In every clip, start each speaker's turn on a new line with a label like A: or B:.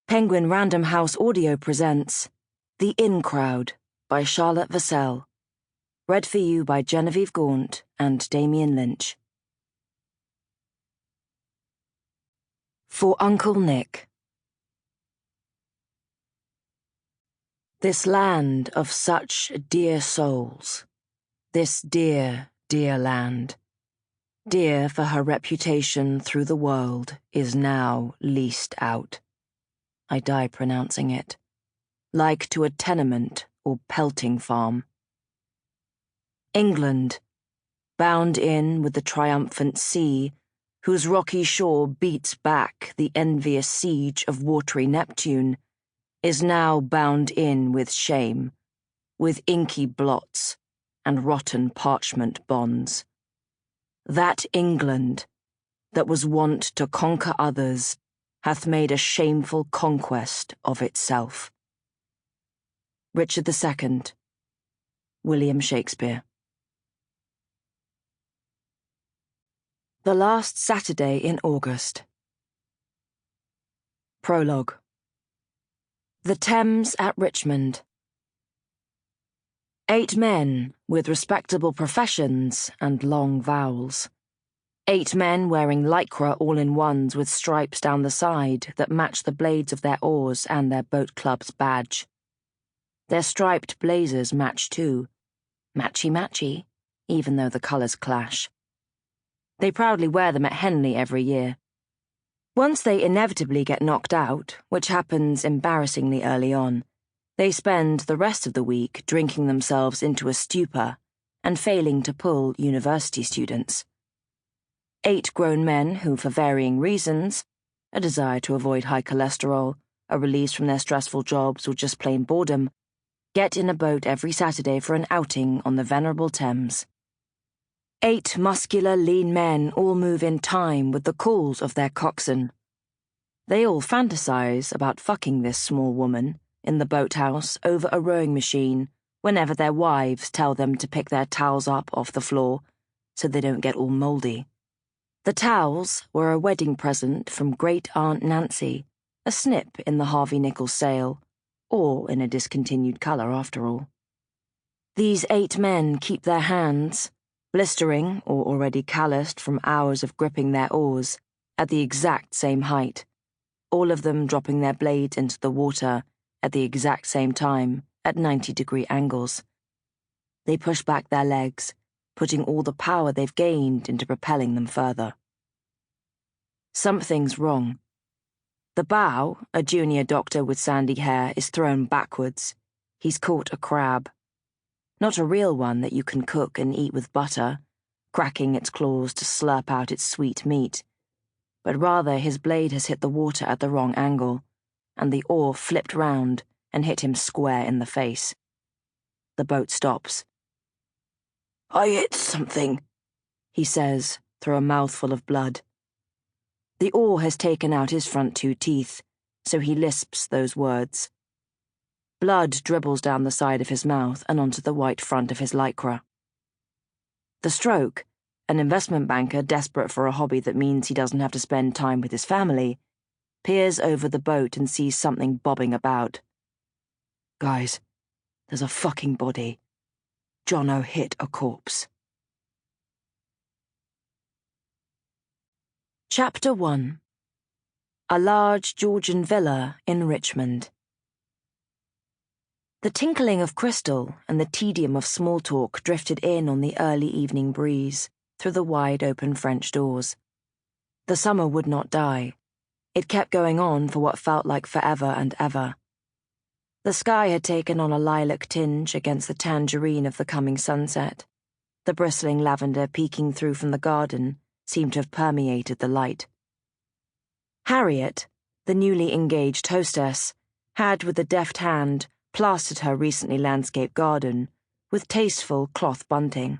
A: Penguin Random House Audio presents The In Crowd by Charlotte Vassell. Read for you by Genevieve Gaunt and Damian Lynch. For Uncle Nick. This land of such dear souls, this dear, dear land, dear for her reputation through the world, is now leased out. I die pronouncing it, like to a tenement or pelting farm. England, bound in with the triumphant sea, whose rocky shore beats back the envious siege of watery Neptune, is now bound in with shame, with inky blots and rotten parchment bonds. That England, that was wont to conquer others, hath made a shameful conquest of itself. Richard II, William Shakespeare. The last Saturday in August. Prologue. The Thames at Richmond. 8 men with respectable professions and long vowels. 8 men wearing lycra all-in-ones with stripes down the side that match the blades of their oars and their boat club's badge. Their striped blazers match too. Matchy-matchy, even though the colours clash. They proudly wear them at Henley every year. Once they inevitably get knocked out, which happens embarrassingly early on, they spend the rest of the week drinking themselves into a stupor and failing to pull university students. 8 grown men who, for varying reasons, a desire to avoid high cholesterol, a release from their stressful jobs, or just plain boredom, get in a boat every Saturday for an outing on the venerable Thames. 8 muscular, lean men all move in time with the calls of their coxswain. They all fantasize about fucking this small woman in the boathouse over a rowing machine whenever their wives tell them to pick their towels up off the floor so they don't get all mouldy. The towels were a wedding present from Great-Aunt Nancy, a snip in the Harvey Nichols sale, or in a discontinued colour after all. These 8 men keep their hands, blistering or already calloused from hours of gripping their oars, at the exact same height, all of them dropping their blades into the water at the exact same time at 90-degree angles. They push back their legs, putting all the power they've gained into propelling them further. Something's wrong. The bow, a junior doctor with sandy hair, is thrown backwards. He's caught a crab. Not a real one that you can cook and eat with butter, cracking its claws to slurp out its sweet meat, but rather his blade has hit the water at the wrong angle, and the oar flipped round and hit him square in the face. The boat stops. "I hit something," he says, through a mouthful of blood. The oar has taken out his front 2 teeth, so he lisps those words. Blood dribbles down the side of his mouth and onto the white front of his lycra. The stroke, an investment banker desperate for a hobby that means he doesn't have to spend time with his family, peers over the boat and sees something bobbing about. "Guys, there's a fucking body. Jono hit a corpse." Chapter 1. A large Georgian villa in Richmond. The tinkling of crystal and the tedium of small talk drifted in on the early evening breeze through the wide-open French doors. The summer would not die. It kept going on for what felt like forever and ever. The sky had taken on a lilac tinge against the tangerine of the coming sunset. The bristling lavender peeking through from the garden seemed to have permeated the light. Harriet, the newly engaged hostess, had with a deft hand plastered her recently landscaped garden with tasteful cloth bunting.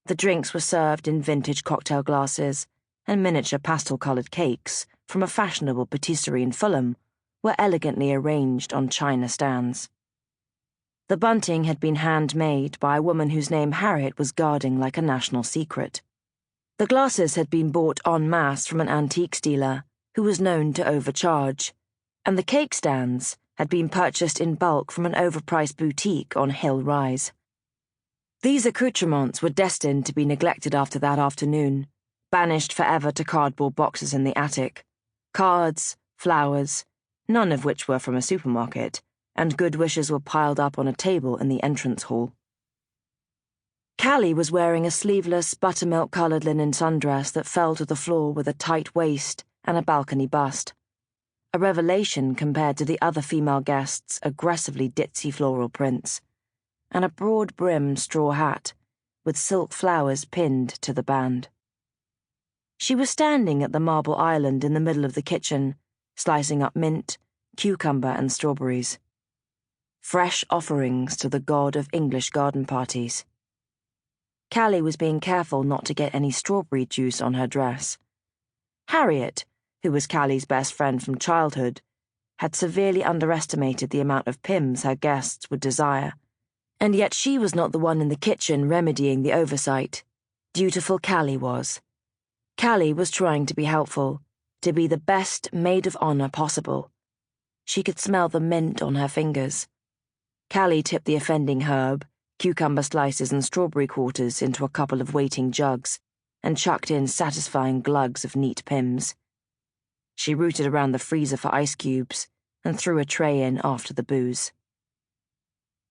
A: The drinks were served in vintage cocktail glasses, and miniature pastel-coloured cakes from a fashionable patisserie in Fulham were elegantly arranged on china stands. The bunting had been handmade by a woman whose name Harriet was guarding like a national secret. The glasses had been bought en masse from an antiques dealer who was known to overcharge, and the cake stands had been purchased in bulk from an overpriced boutique on Hill Rise. These accoutrements were destined to be neglected after that afternoon, banished forever to cardboard boxes in the attic. Cards, flowers, none of which were from a supermarket, and good wishes were piled up on a table in the entrance hall. Callie was wearing a sleeveless, buttermilk-coloured linen sundress that fell to the floor with a tight waist and a balcony bust. A revelation compared to the other female guests' aggressively ditzy floral prints, and a broad-brimmed straw hat with silk flowers pinned to the band. She was standing at the marble island in the middle of the kitchen, slicing up mint, cucumber, and strawberries. Fresh offerings to the god of English garden parties. Callie was being careful not to get any strawberry juice on her dress. Harriet, who was Callie's best friend from childhood, had severely underestimated the amount of Pims her guests would desire, and yet she was not the one in the kitchen remedying the oversight. Dutiful Callie was. Callie was trying to be helpful, to be the best maid of honor possible. She could smell the mint on her fingers. Callie tipped the offending herb, cucumber slices and strawberry quarters into a couple of waiting jugs, and chucked in satisfying glugs of neat Pims. She rooted around the freezer for ice cubes, and threw a tray in after the booze.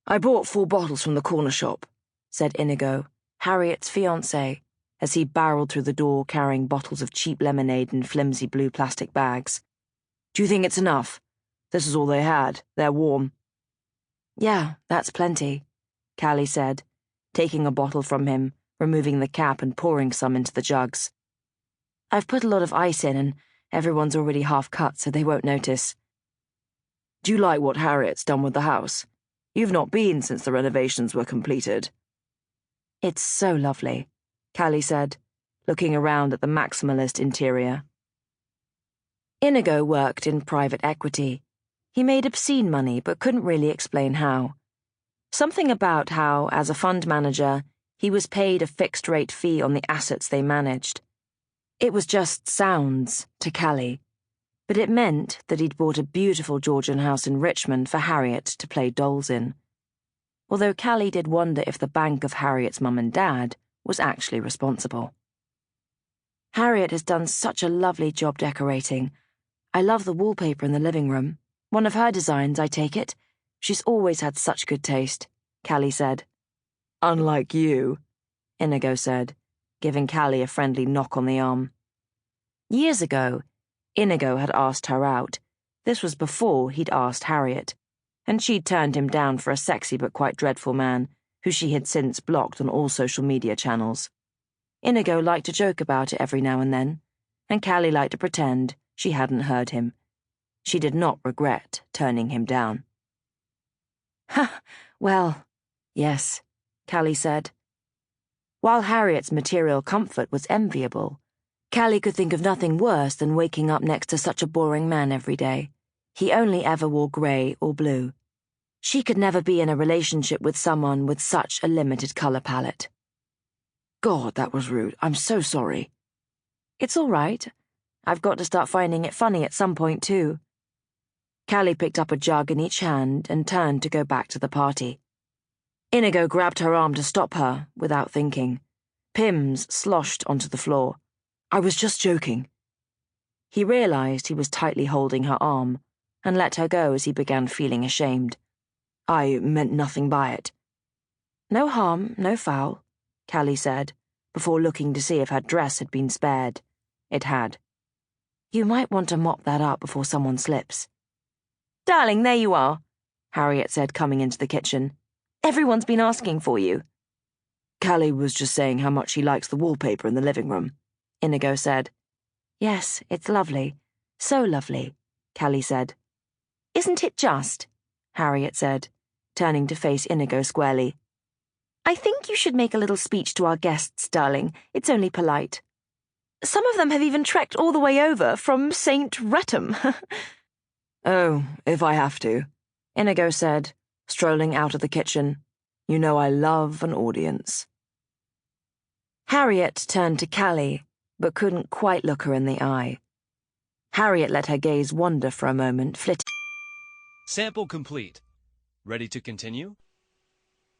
A: "I bought 4 bottles from the corner shop," said Inigo, Harriet's fiancé, as he barreled through the door carrying bottles of cheap lemonade in flimsy blue plastic bags. "Do you think it's enough? This is all they had. They're warm." "Yeah, that's plenty," Callie said, taking a bottle from him, removing the cap and pouring some into the jugs. "I've put a lot of ice in and everyone's already half cut so they won't notice." "Do you like what Harriet's done with the house? You've not been since the renovations were completed." "It's so lovely," Callie said, looking around at the maximalist interior. Inigo worked in private equity. He made obscene money but couldn't really explain how. Something about how, as a fund manager, he was paid a fixed-rate fee on the assets they managed. It was just sounds to Callie, but it meant that he'd bought a beautiful Georgian house in Richmond for Harriet to play dolls in. Although Callie did wonder if the bank of Harriet's mum and dad was actually responsible. "Harriet has done such a lovely job decorating. I love the wallpaper in the living room. One of her designs, I take it. She's always had such good taste," Callie said. "Unlike you," Inigo said, giving Callie a friendly knock on the arm. Years ago, Inigo had asked her out. This was before he'd asked Harriet, and she'd turned him down for a sexy but quite dreadful man, who she had since blocked on all social media channels. Inigo liked to joke about it every now and then, and Callie liked to pretend she hadn't heard him. She did not regret turning him down. "Ha, well, yes," Callie said. While Harriet's material comfort was enviable, Callie could think of nothing worse than waking up next to such a boring man every day. He only ever wore grey or blue. She could never be in a relationship with someone with such a limited colour palette. "God, that was rude. I'm so sorry." "It's all right. I've got to start finding it funny at some point, too." Callie picked up a jug in each hand and turned to go back to the party. Inigo grabbed her arm to stop her, without thinking. Pims sloshed onto the floor. "I was just joking." He realised he was tightly holding her arm, and let her go as he began feeling ashamed. "I meant nothing by it." "No harm, no foul," Callie said, before looking to see if her dress had been spared. It had. "You might want to mop that up before someone slips." "Darling, there you are," Harriet said, coming into the kitchen. "Everyone's been asking for you." "Callie was just saying how much she likes the wallpaper in the living room," Inigo said. "Yes, it's lovely. So lovely," Callie said. "Isn't it just?" Harriet said, turning to face Inigo squarely. "I think you should make a little speech to our guests, darling. It's only polite. Some of them have even trekked all the way over from St. Wretham." "Oh, if I have to," Inigo said, strolling out of the kitchen. "You know I love an audience." Harriet turned to Callie, but couldn't quite look her in the eye. Harriet let her gaze wander for a moment, flitting.
B: Sample complete. Ready to continue?